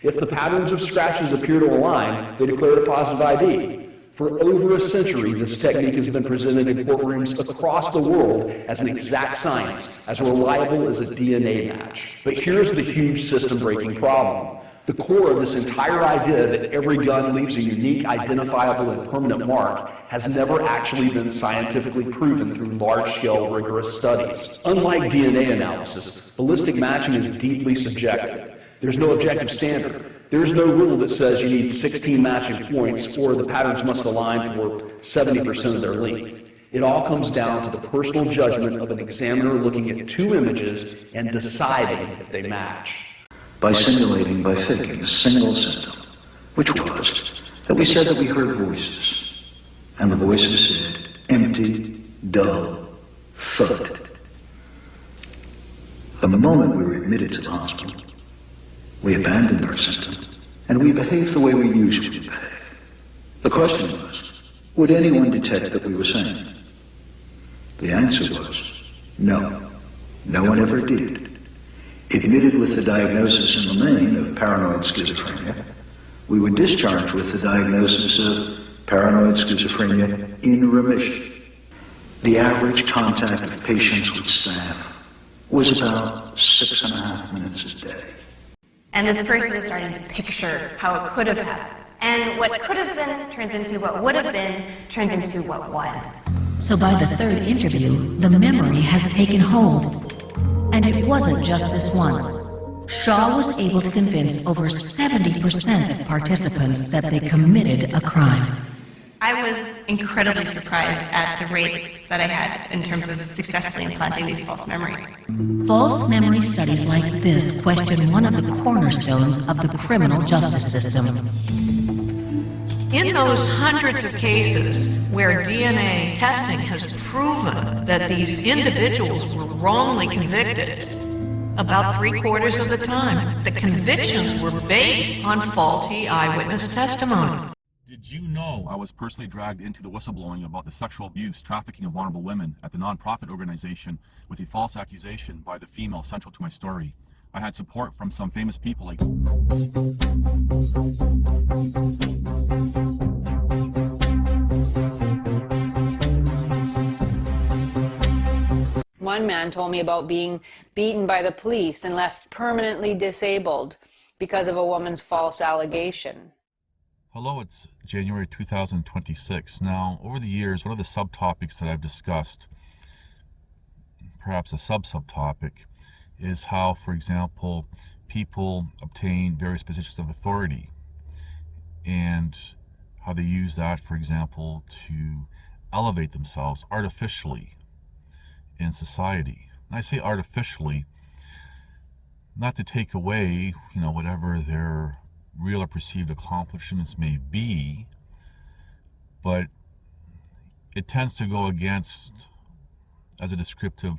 If the patterns of scratches appear to align, they declare a positive ID. For over a century, this technique has been presented in courtrooms across the world as an exact science, as reliable as a DNA match. But here's the huge system-breaking problem. The core of this entire idea that every gun leaves a unique, identifiable, and permanent mark has never actually been scientifically proven through large-scale, rigorous studies. Unlike DNA analysis, ballistic matching is deeply subjective. There's no objective standard. There's no rule that says you need 16 matching points or the patterns must align for 70% of their length. It all comes down to the personal judgment of an examiner looking at two images and deciding if they match. By simulating, by faking a single symptom, which was that we said that we heard voices, and the voices said, empty, dull, thud. The moment we were admitted to the hospital, we abandoned our symptom, and we behaved the way we usually behave. The question was, would anyone detect that we were sane? The answer was, no. No one ever did. Admitted with the diagnosis in the main of paranoid schizophrenia, we were discharged with the diagnosis of paranoid schizophrenia in remission. The average contact of patients with staff was about 6.5 minutes a day. And this person is starting to picture how it could have happened. And what could have been turns into what would have been, turns into what was. So by the third interview, the memory has taken hold. And it wasn't just this once. Shaw was able to convince over 70% of participants that they committed a crime. I was incredibly surprised at the rates that I had in terms of successfully implanting these false memories. False memory studies like this question one of the cornerstones of the criminal justice system. In those hundreds of cases where DNA testing has proven that these individuals were wrongly convicted, about 3/4 of the time, the convictions were based on faulty eyewitness testimony. Did you know I was personally dragged into the whistleblowing about the sexual abuse, trafficking of vulnerable women at the nonprofit organization with a false accusation by the female central to my story? I had support from some famous people like... One man told me about being beaten by the police and left permanently disabled because of a woman's false allegation. Hello, it's January 2026. Now, over the years, one of the subtopics that I've discussed, perhaps a sub-subtopic, is how, for example, people obtain various positions of authority and how they use that, for example, to elevate themselves artificially in society. And I say artificially, not to take away, whatever their real or perceived accomplishments may be, but it tends to go against, as a descriptive,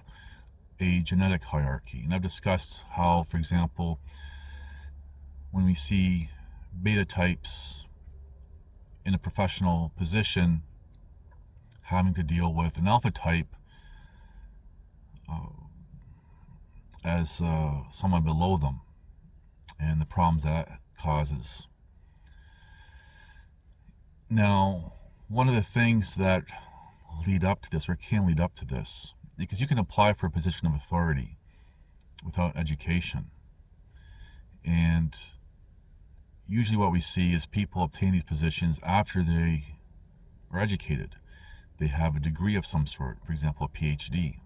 a genetic hierarchy. And I've discussed how, for example, when we see beta types in a professional position having to deal with an alpha type as someone below them, and the problems that causes. Now, one of the things that lead up to this, or can lead up to this, because you can apply for a position of authority without education, and usually what we see is people obtain these positions after they are educated. They have a degree of some sort, for example, a PhD.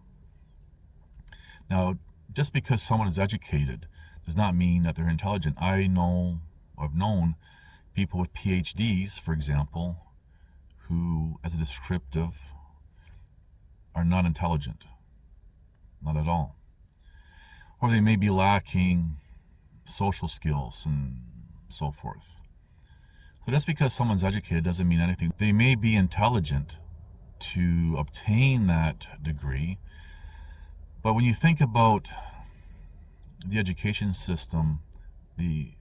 Now, just because someone is educated does not mean that they're intelligent. I've known people with PhDs, for example, who, as a descriptive, are not intelligent. Not at all. Or they may be lacking social skills and so forth. So just because someone's educated doesn't mean anything. They may be intelligent to obtain that degree, but when you think about the education system, the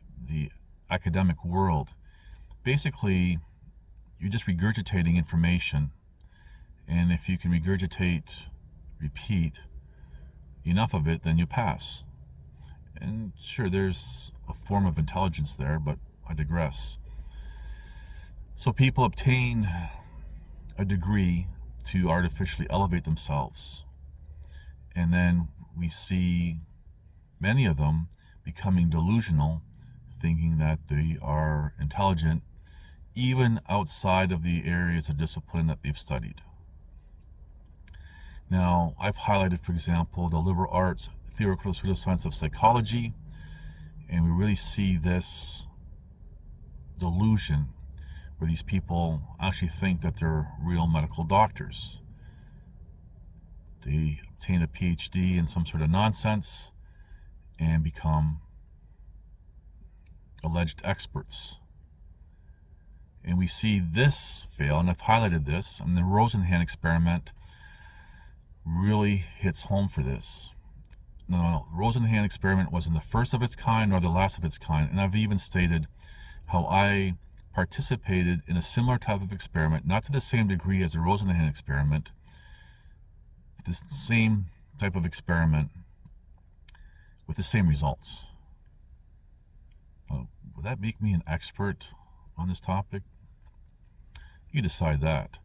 academic world, basically you're just regurgitating information, and if you can regurgitate, repeat enough of it, then you pass. And sure, there's a form of intelligence there, but I digress. So people obtain a degree to artificially elevate themselves. And then we see many of them becoming delusional, thinking that they are intelligent, even outside of the areas of discipline that they've studied. Now, I've highlighted, for example, the liberal arts theoretical pseudoscience of psychology, and we really see this delusion where these people actually think that they're real medical doctors. They obtain a PhD in some sort of nonsense and become alleged experts. And we see this fail, and I've highlighted this, and the Rosenhan Experiment really hits home for this. Now, the Rosenhan Experiment wasn't the first of its kind nor the last of its kind, and I've even stated how I participated in a similar type of experiment, not to the same degree as the Rosenhan Experiment, but the same type of experiment with the same results. Would that make me an expert on this topic? You decide that.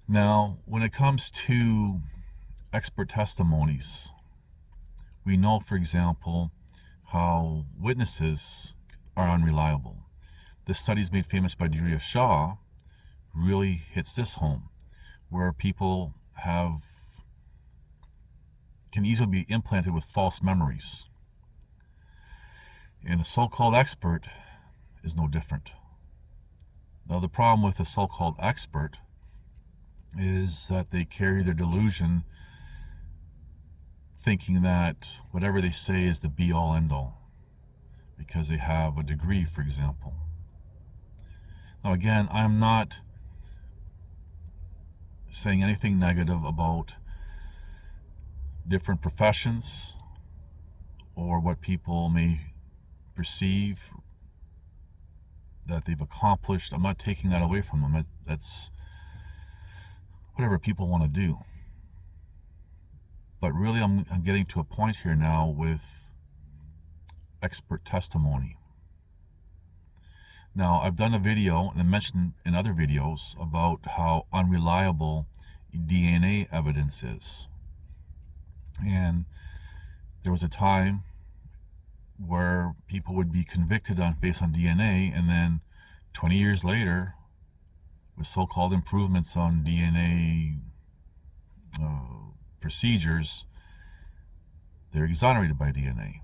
Now, when it comes to expert testimonies, we know, for example, how witnesses are unreliable. This study is made famous by Julia Shaw, really hits this home, where people can easily be implanted with false memories. And a so-called expert is no different. Now, the problem with a so-called expert is that they carry their delusion thinking that whatever they say is the be-all end-all because they have a degree, for example. Now, again, I'm not saying anything negative about different professions or what people may perceive that they've accomplished. I'm not taking that away from them. That's whatever people want to do. But really, I'm getting to a point here now with expert testimony. Now, I've done a video, and I mentioned in other videos, about how unreliable DNA evidence is. And there was a time where people would be convicted based on DNA, and then 20 years later, with so-called improvements on DNA procedures, they're exonerated by DNA.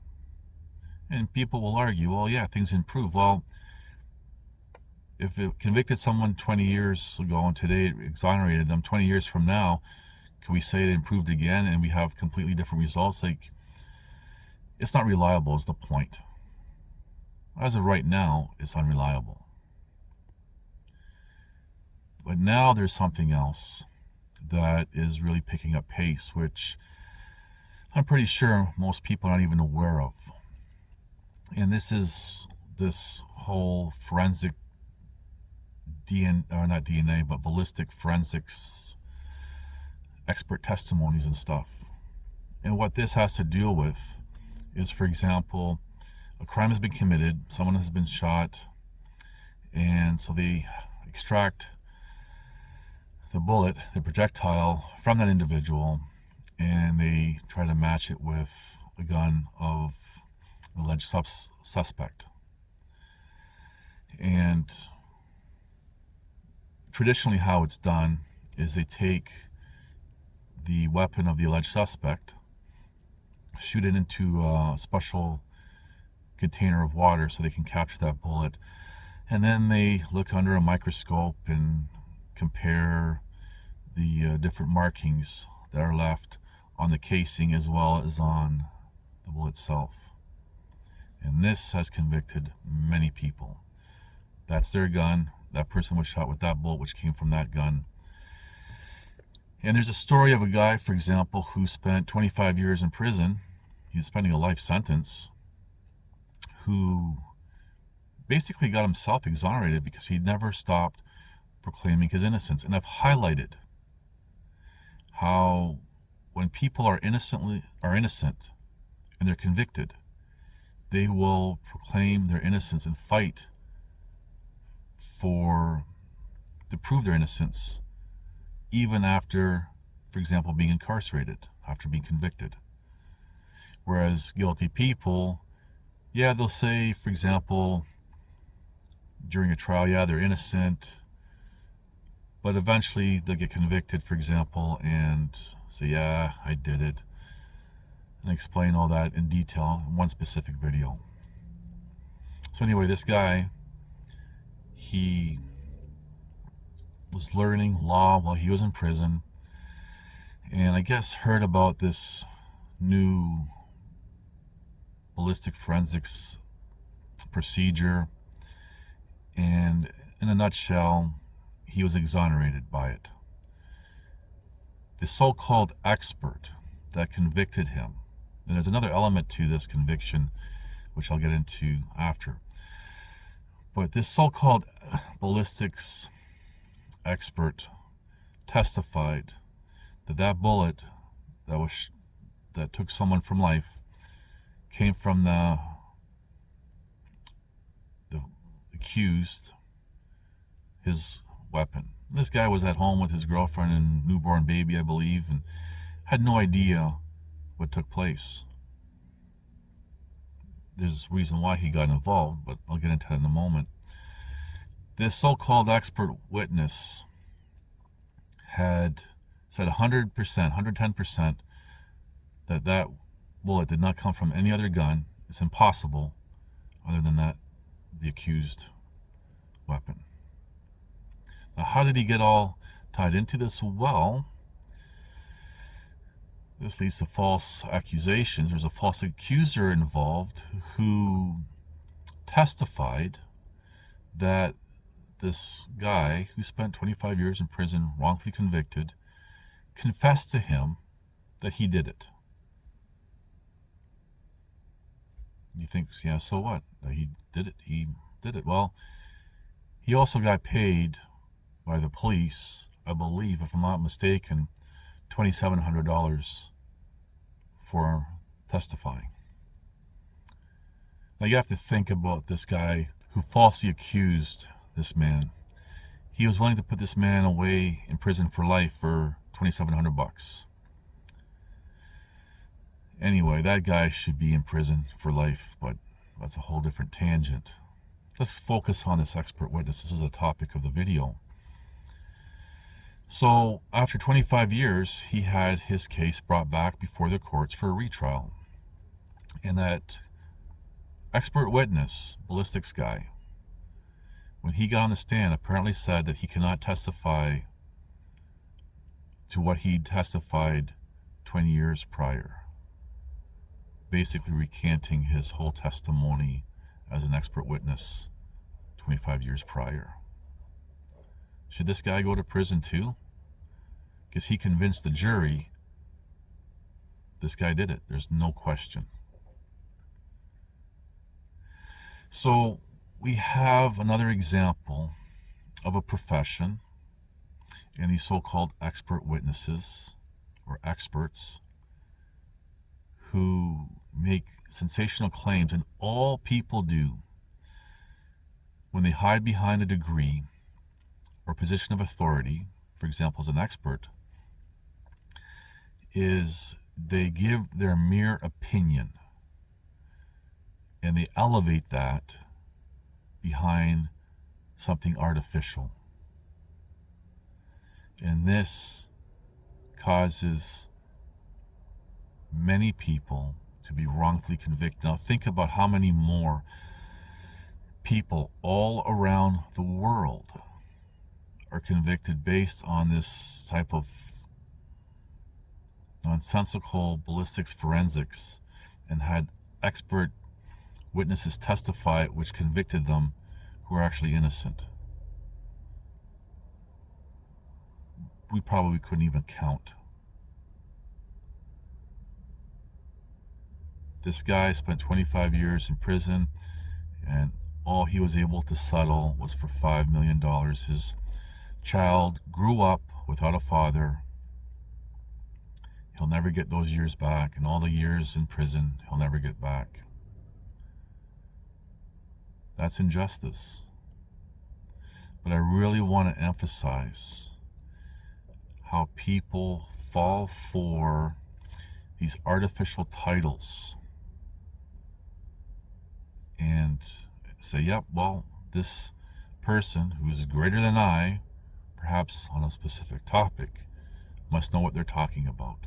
And people will argue, well, yeah, things improve. Well, if it convicted someone 20 years ago and today it exonerated them, 20 years from now, can we say it improved again and we have completely different results? Like, it's not reliable is the point. As of right now, it's unreliable. But now there's something else that is really picking up pace, which I'm pretty sure most people aren't even aware of. And this is this whole forensic not DNA, but ballistic forensics expert testimonies and stuff. And what this has to deal with is, for example, a crime has been committed, someone has been shot, and so they extract the bullet, the projectile, from that individual, and they try to match it with a gun of an alleged suspect. And traditionally how it's done is they take the weapon of the alleged suspect, shoot it into a special container of water so they can capture that bullet, and then they look under a microscope and compare the different markings that are left on the casing as well as on the bullet itself. And this has convicted many people. That's their gun. That person was shot with that bullet which came from that gun. And there's a story of a guy, for example, who spent 25 years in prison. He's spending a life sentence, who basically got himself exonerated because he never stopped proclaiming his innocence. And I've highlighted how when people are innocent and they're convicted, they will proclaim their innocence and fight to prove their innocence, even after, for example, being incarcerated, after being convicted. Whereas guilty people, yeah, they'll say, for example, during a trial, yeah, they're innocent, but eventually they'll get convicted, for example, and say, yeah, I did it, and explain all that in detail in one specific video. So anyway, this guy, he was learning law while he was in prison, and I guess heard about this new ballistic forensics procedure, and in a nutshell, he was exonerated by it. The so-called expert that convicted him, and there's another element to this conviction which I'll get into after, but this so-called ballistics expert testified that that bullet that took someone from life came from the accused, his weapon. This guy was at home with his girlfriend and newborn baby, I believe, and had no idea what took place. There's a reason why he got involved, but I'll get into that in a moment. This so-called expert witness had said 100%, 110% that that bullet did not come from any other gun. It's impossible other than that, the accused weapon. Now, how did he get all tied into this? Well, this leads to false accusations. There's a false accuser involved who testified that this guy who spent 25 years in prison, wrongfully convicted, confessed to him that he did it. You think, yeah, so what? He did it. He did it. Well, he also got paid by the police, I believe, if I'm not mistaken, $2,700 for testifying. Now you have to think about this guy who falsely accused this man. He was willing to put this man away in prison for life for $2,700. Anyway, that guy should be in prison for life, but that's a whole different tangent. Let's focus on this expert witness. This is the topic of the video. So, after 25 years, he had his case brought back before the courts for a retrial. And that expert witness, ballistics guy, when he got on the stand, apparently said that he cannot testify to what he testified 20 years prior. Basically recanting his whole testimony as an expert witness 25 years prior. Should this guy go to prison too? Because he convinced the jury this guy did it. There's no question. So we have another example of a profession and these so-called expert witnesses or experts who make sensational claims, and all people do when they hide behind a degree or position of authority, for example, as an expert, is they give their mere opinion and they elevate that behind something artificial. And this causes many people to be wrongfully convicted. Now think about how many more people all around the world are convicted based on this type of nonsensical ballistics forensics, and had expert witnesses testify which convicted them who are actually innocent. We probably couldn't even count. This guy spent 25 years in prison, and all he was able to settle was for $5 million. His child grew up without a father. He'll never get those years back, and all the years in prison he'll never get back. That's injustice. But I really want to emphasize how people fall for these artificial titles and say, yep, well, this person who is greater than I, perhaps on a specific topic, must know what they're talking about.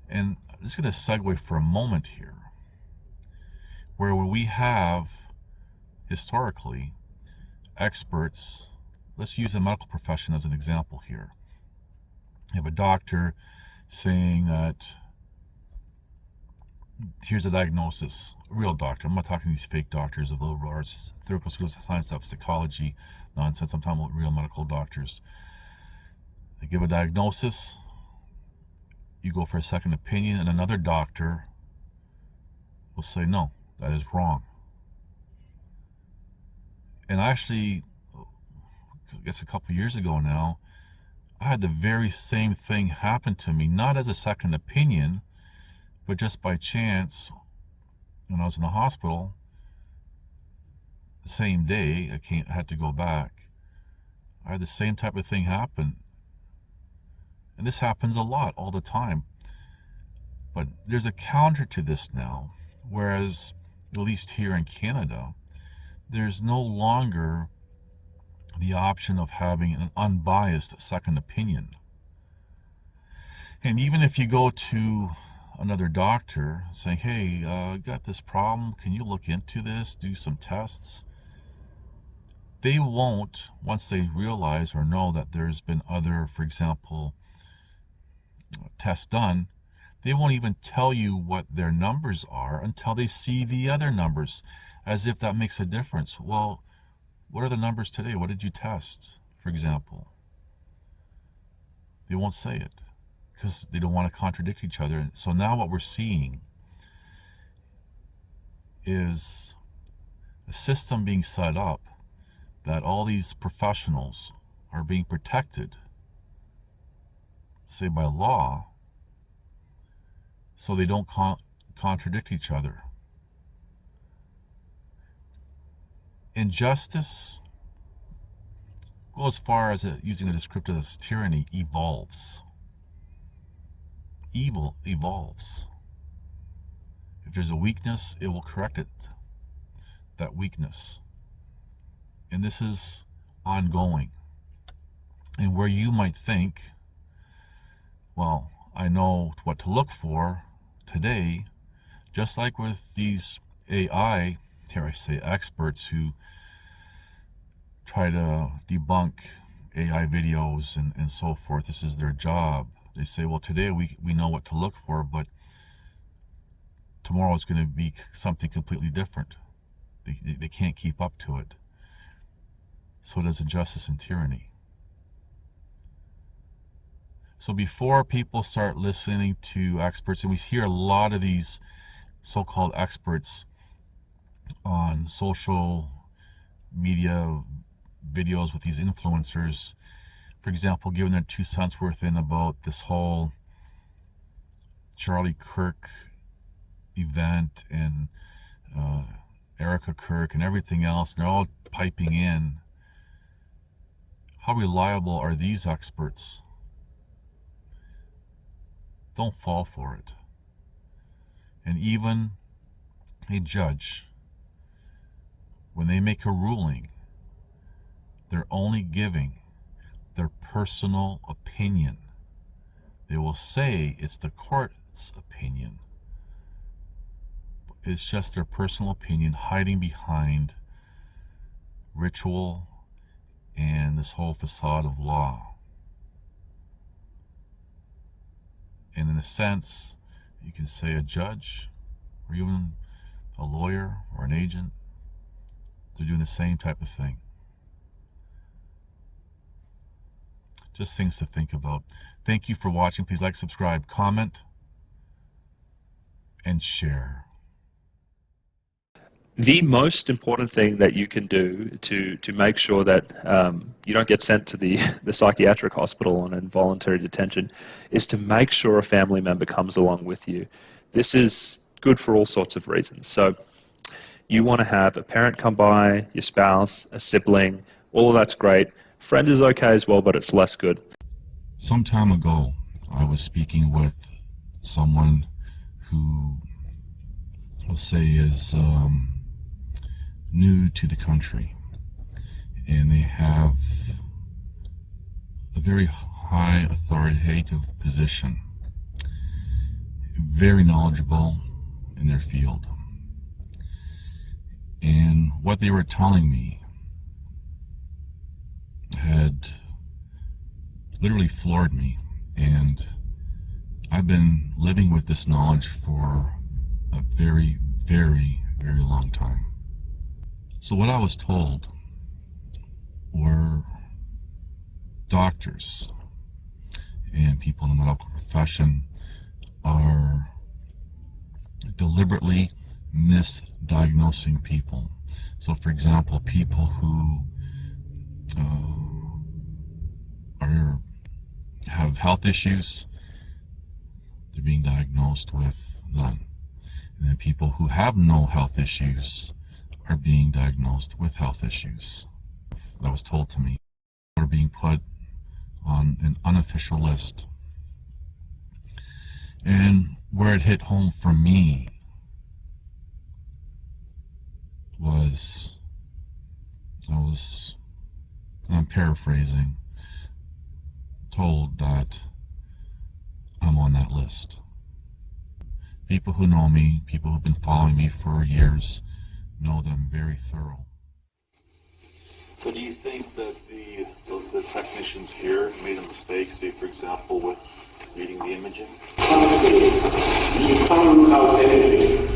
And I'm just going to segue for a moment here, where we have, historically, experts. Let's use the medical profession as an example here. You have a doctor saying that, here's a diagnosis, a real doctor. I'm not talking these fake doctors of liberal arts, theoretical pseudoscience stuff, psychology nonsense. I'm talking about real medical doctors. They give a diagnosis, you go for a second opinion, and another doctor will say, no, that is wrong. And actually, I guess a couple years ago now, I had the very same thing happen to me, not as a second opinion, but just by chance. When I was in the hospital, the same day, I had to go back. I had the same type of thing happen. And this happens a lot, all the time. But there's a counter to this now, whereas, at least here in Canada, there's no longer the option of having an unbiased second opinion. And even if you go to another doctor saying, hey, I got this problem, can you look into this, do some tests? They won't, once they realize or know that there's been other, for example, tests done, they won't even tell you what their numbers are until they see the other numbers, as if that makes a difference. Well, what are the numbers today? What did you test, for example? They won't say it because they don't want to contradict each other. So now what we're seeing is a system being set up that all these professionals are being protected, say by law, so they don't contradict each other. Injustice, go as far as using a descriptor as tyranny, evolves. Evil evolves. If there's a weakness, it will correct it, that weakness. And this is ongoing. And where you might think, well, I know what to look for today, just like with these AI, dare I say, experts who try to debunk AI videos and so forth. This is their job. They say, well, today we know what to look for, but tomorrow it's going to be something completely different. They can't keep up to it. So does injustice and tyranny. So before people start listening to experts, and we hear a lot of these so-called experts on social media videos with these influencers, for example, giving their 2 cents worth in about this whole Charlie Kirk event and Erica Kirk and everything else, and they're all piping in. How reliable are these experts? Don't fall for it. And even a judge, when they make a ruling, they're only giving their personal opinion. They will say it's the court's opinion. It's just their personal opinion hiding behind ritual and this whole facade of law. And in a sense, you can say a judge or even a lawyer or an agent, they're doing the same type of thing. Just things to think about. Thank you for watching. Please like, subscribe, comment, and share. The most important thing that you can do to make sure that you don't get sent to the psychiatric hospital on involuntary detention is to make sure a family member comes along with you. This is good for all sorts of reasons. So You want to have a parent come by, your spouse, a sibling, all of that's great. Friend is okay as well, but it's less good. Some time ago, I was speaking with someone who, we'll say, is new to the country, and they have a very high authoritative position, very knowledgeable in their field. And what they were telling me had literally floored me, and I've been living with this knowledge for a very, very, very long time. So what I was told were doctors and people in the medical profession are deliberately misdiagnosing people. So, for example, people who have health issues, they're being diagnosed with none. And then people who have no health issues are being diagnosed with health issues. That was told to me. Are being put on an unofficial list. And where it hit home for me was, I'm paraphrasing, told that I'm on that list. People who know me, people who've been following me for years, know that I'm very thorough. So do you think that the technicians here made a mistake, say for example with reading the imaging? You come without anything.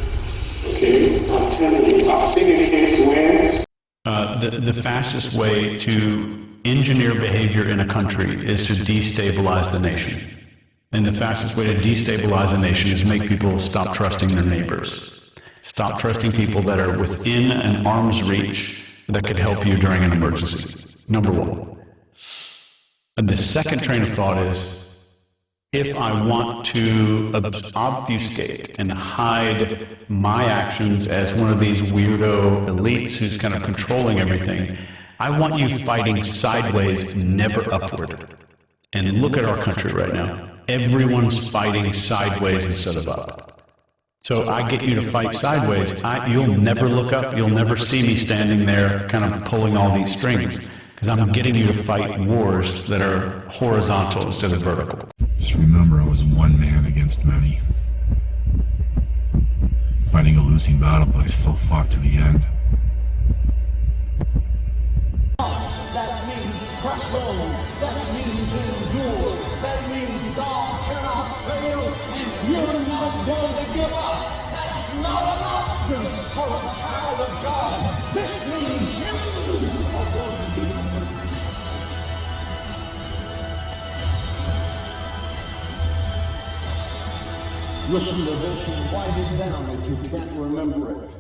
Okay? I'm telling you, I've seen a case where the fastest way to engineer behavior in a country is to destabilize the nation. And the fastest way to destabilize a nation is make people stop trusting their neighbors. Stop trusting people that are within an arm's reach that could help you during an emergency. Number one. And the second train of thought is, if I want to obfuscate and hide my actions as one of these weirdo elites who's kind of controlling everything, I want you fighting sideways, never upward. And look at our country right now. Everyone's fighting sideways instead of up. So I get you to fight sideways. You'll never look up. You'll never see me standing there kind of pulling all these strings, because I'm getting you to fight wars that are horizontal instead of vertical. Just remember, I was one man against many. Fighting a losing battle, but I still fought to the end. that means press on, that means endure, that means God cannot fail and you're not going to give up. That's not an option for a child of God. This means you are going to be Listen to this and write it down if you can't remember it.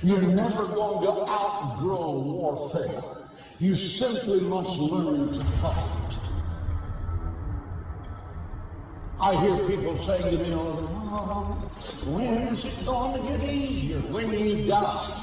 You're never going to outgrow warfare. You simply must learn to fight. I hear people saying to me, when is it going to get easier? When you die.